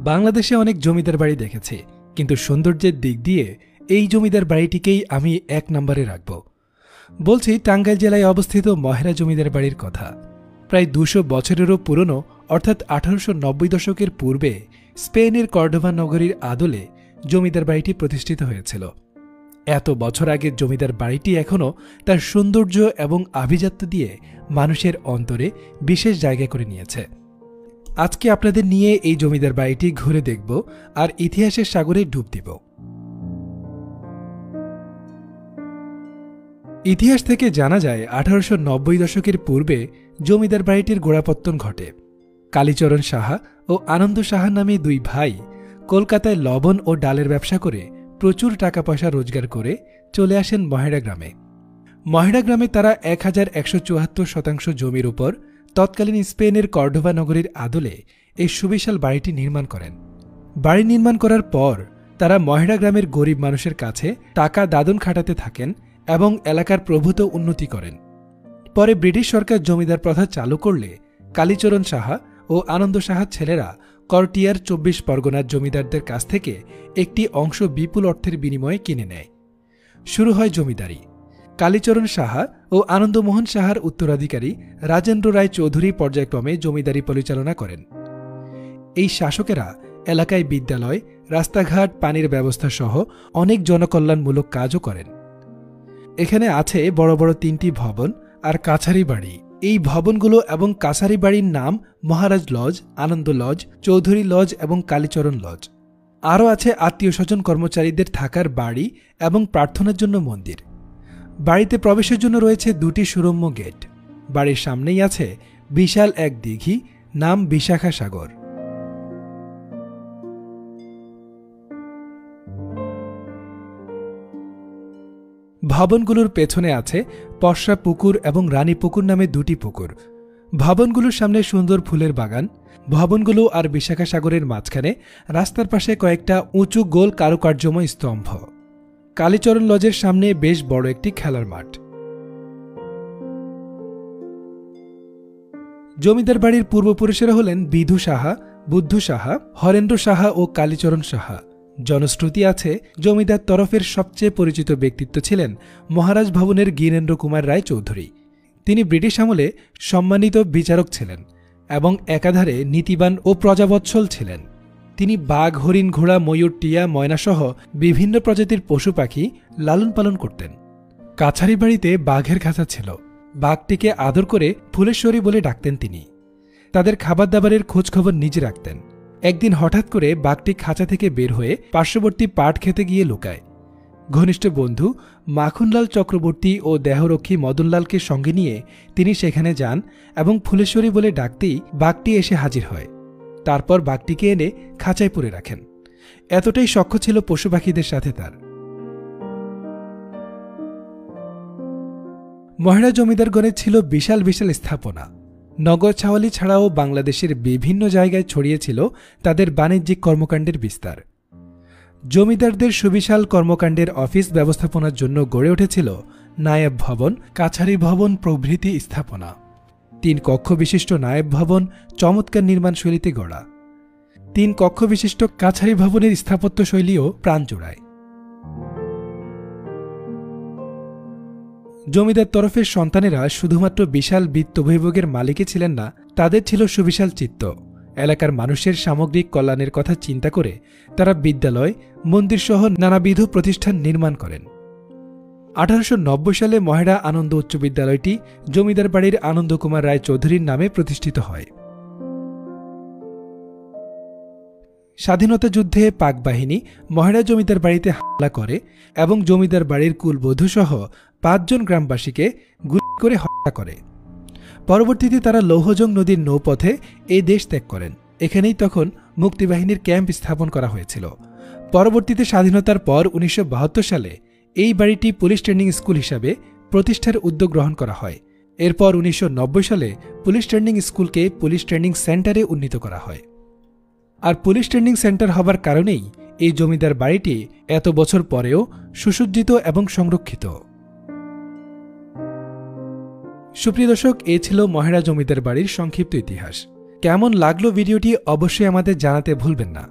বাংলাদেশে অনেক জমিদার বাড়ি দেখেছি, কিন্তু সৌন্দর্যের দিক দিয়ে এই জমিদার বাড়িটিকেই আমি এক নম্বরে রাখব। বলছি টাঙ্গাইল জেলায় অবস্থিত মহেরা জমিদার বাড়ির কথা। প্রায় ২০০ বছরেরও পুরনো, অর্থাৎ ১৮৯০ দশকের পূর্বে স্পেনের কর্ডোবা নগরীর আদলে জমিদার বাড়িটি প্রতিষ্ঠিত হয়েছিল। এত বছর আগের জমিদার বাড়িটি এখনও তার সৌন্দর্য এবং আভিজাত্য দিয়ে মানুষের অন্তরে বিশেষ জায়গা করে নিয়েছে। আজকে আপনাদের নিয়ে এই জমিদার বাড়িটি ঘুরে দেখব আর ইতিহাসের সাগরে ডুব দিব। ইতিহাস থেকে জানা যায় ১৮৯০ দশকের পূর্বে জমিদার বাড়িটির গোড়াপত্তন ঘটে। কালীচরণ সাহা ও আনন্দ সাহা নামে দুই ভাই কলকাতায় লবণ ও ডালের ব্যবসা করে প্রচুর টাকা পয়সা রোজগার করে চলে আসেন মহেরা গ্রামে। মহেরা গ্রামে তারা ১১৭৪ জমির উপর তৎকালীন স্পেনের কর্ডোবা নগরীর আদলে এই সুবিশাল বাড়িটি নির্মাণ করেন। বাড়ি নির্মাণ করার পর তারা মহেরা গ্রামের গরিব মানুষের কাছে টাকা দাদন খাটাতে থাকেন এবং এলাকার প্রভূত উন্নতি করেন। পরে ব্রিটিশ সরকার জমিদার প্রথা চালু করলে কালীচরণ সাহা ও আনন্দ সাহার ছেলেরা করটিয়ার ২৪ পরগনার জমিদারদের কাছ থেকে একটি অংশ বিপুল অর্থের বিনিময়ে কিনে নেয়। শুরু হয় জমিদারি। কালীচরণ সাহা ও আনন্দমোহন সাহার উত্তরাধিকারী রাজেন্দ্র রায় চৌধুরী পর্যায়ক্রমে জমিদারি পরিচালনা করেন। এই শাসকেরা এলাকায় বিদ্যালয়, রাস্তাঘাট, পানির ব্যবস্থা সহ অনেক জনকল্যাণমূলক কাজও করেন। এখানে আছে বড় বড় ৩টি ভবন আর কাছারি বাড়ি। এই ভবনগুলো এবং কাছারি বাড়ির নাম মহারাজ লজ, আনন্দ লজ, চৌধুরী লজ এবং কালীচরণ লজ। আরও আছে আত্মীয় স্বজন কর্মচারীদের থাকার বাড়ি এবং প্রার্থনার জন্য মন্দির। বাড়িতে প্রবেশের জন্য রয়েছে ২টি সুরম্য গেট। বাড়ির সামনেই আছে বিশাল এক দিঘি, নাম বিশাখা সাগর। ভবনগুলোর পেছনে আছে পশরা পুকুর এবং রানী পুকুর নামে ২টি পুকুর। ভবনগুলোর সামনে সুন্দর ফুলের বাগান। ভবনগুলো আর বিশাখা সাগরের মাঝখানে রাস্তার পাশে কয়েকটা উঁচু গোল কারুকার্যময় স্তম্ভ। কালীচরণ লজের সামনে বেশ বড় একটি খেলার মাঠ। জমিদার বাড়ির পূর্বপুরুষেরা হলেন বিধু সাহা, বুদ্ধু সাহা, হরেন্দ্র সাহা ও কালীচরণ সাহা। জনশ্রুতি আছে জমিদার তরফের সবচেয়ে পরিচিত ব্যক্তিত্ব ছিলেন মহারাজ ভবনের গিনেন্দ্র কুমার রায় চৌধুরী। তিনি ব্রিটিশ আমলে সম্মানিত বিচারক ছিলেন এবং একাধারে নীতিবান ও প্রজাবৎসল ছিলেন। তিনি বাঘ, হরিণ, ঘোড়া, ময়ূর, টিয়া, ময়নাসহ বিভিন্ন প্রজাতির পশু পাখি লালন পালন করতেন। কাছারি বাড়িতে বাঘের খাঁচা ছিল। বাঘটিকে আদর করে ফুলেশ্বরী বলে ডাকতেন তিনি। তাদের খাবার দাবারের খোঁজখবর নিজে রাখতেন। একদিন হঠাৎ করে বাঘটি খাঁচা থেকে বের হয়ে পার্শ্ববর্তী পাট খেতে গিয়ে লুকায়। ঘনিষ্ঠ বন্ধু মাখনলাল চক্রবর্তী ও দেহরক্ষী মদনলালকে সঙ্গে নিয়ে তিনি সেখানে যান এবং ফুলেশ্বরী বলে ডাকতেই বাঘটি এসে হাজির হয়। তারপর বাঘটিকে এনে খাঁচায় পুরে রাখেন। এতটাই সখ্য ছিল পশু পাখিদের সাথে তার। মহেরা জমিদারগণে ছিল বিশাল বিশাল স্থাপনা। নগর ছাওয়ালি ছাড়াও বাংলাদেশের বিভিন্ন জায়গায় ছড়িয়েছিল তাদের বাণিজ্যিক কর্মকাণ্ডের বিস্তার। জমিদারদের সুবিশাল কর্মকাণ্ডের অফিস ব্যবস্থাপনার জন্য গড়ে উঠেছিল নায়েব ভবন, কাছারি ভবন প্রভৃতি স্থাপনা। ৩ কক্ষ বিশিষ্ট নায়েব ভবন চমৎকার নির্মাণশৈলীতে গড়া। ৩ কক্ষ বিশিষ্ট কাছারি ভবনের স্থাপত্যশৈলীও প্রাণ জোড়ায়। জমিদার তরফের সন্তানেরা শুধুমাত্র বিশাল বিত্তবৈভোগের মালিকই ছিলেন না, তাদের ছিল সুবিশাল চিত্ত। এলাকার মানুষের সামগ্রিক কল্যাণের কথা চিন্তা করে তারা বিদ্যালয়, মন্দিরসহ নানাবিধ প্রতিষ্ঠান নির্মাণ করেন। ১৮৯০ সালে মহেরা আনন্দ উচ্চ বিদ্যালয়টি জমিদার বাড়ির আনন্দ কুমার রায় চৌধুরীর নামে প্রতিষ্ঠিত হয়। স্বাধীনতা যুদ্ধে পাক বাহিনী মহেরা জমিদার বাড়িতে হামলা করে এবং জমিদার বাড়ির কুলবধূসহ ৫ জন গ্রামবাসীকে গুলি করে হত্যা করে। পরবর্তীতে তারা লৌহজং নদীর নৌপথে এই দেশ ত্যাগ করেন। এখানেই তখন মুক্তিবাহিনীর ক্যাম্প স্থাপন করা হয়েছিল। পরবর্তীতে স্বাধীনতার পর ১৯৭২ সালে এই বাড়িটি পুলিশ ট্রেনিং স্কুল হিসাবে প্রতিষ্ঠার উদ্যোগ গ্রহণ করা হয়। এরপর ১৯৯০ সালে পুলিশ ট্রেনিং স্কুলকে পুলিশ ট্রেনিং সেন্টারে উন্নীত করা হয়। আর পুলিশ ট্রেনিং সেন্টার হবার কারণেই এই জমিদার বাড়িটি এত বছর পরেও সুসজ্জিত এবং সংরক্ষিত। সুপ্রিয় দর্শক, এ ছিল মহেরা জমিদার বাড়ির সংক্ষিপ্ত ইতিহাস। কেমন লাগলো ভিডিওটি অবশ্যই আমাদের জানাতে ভুলবেন না।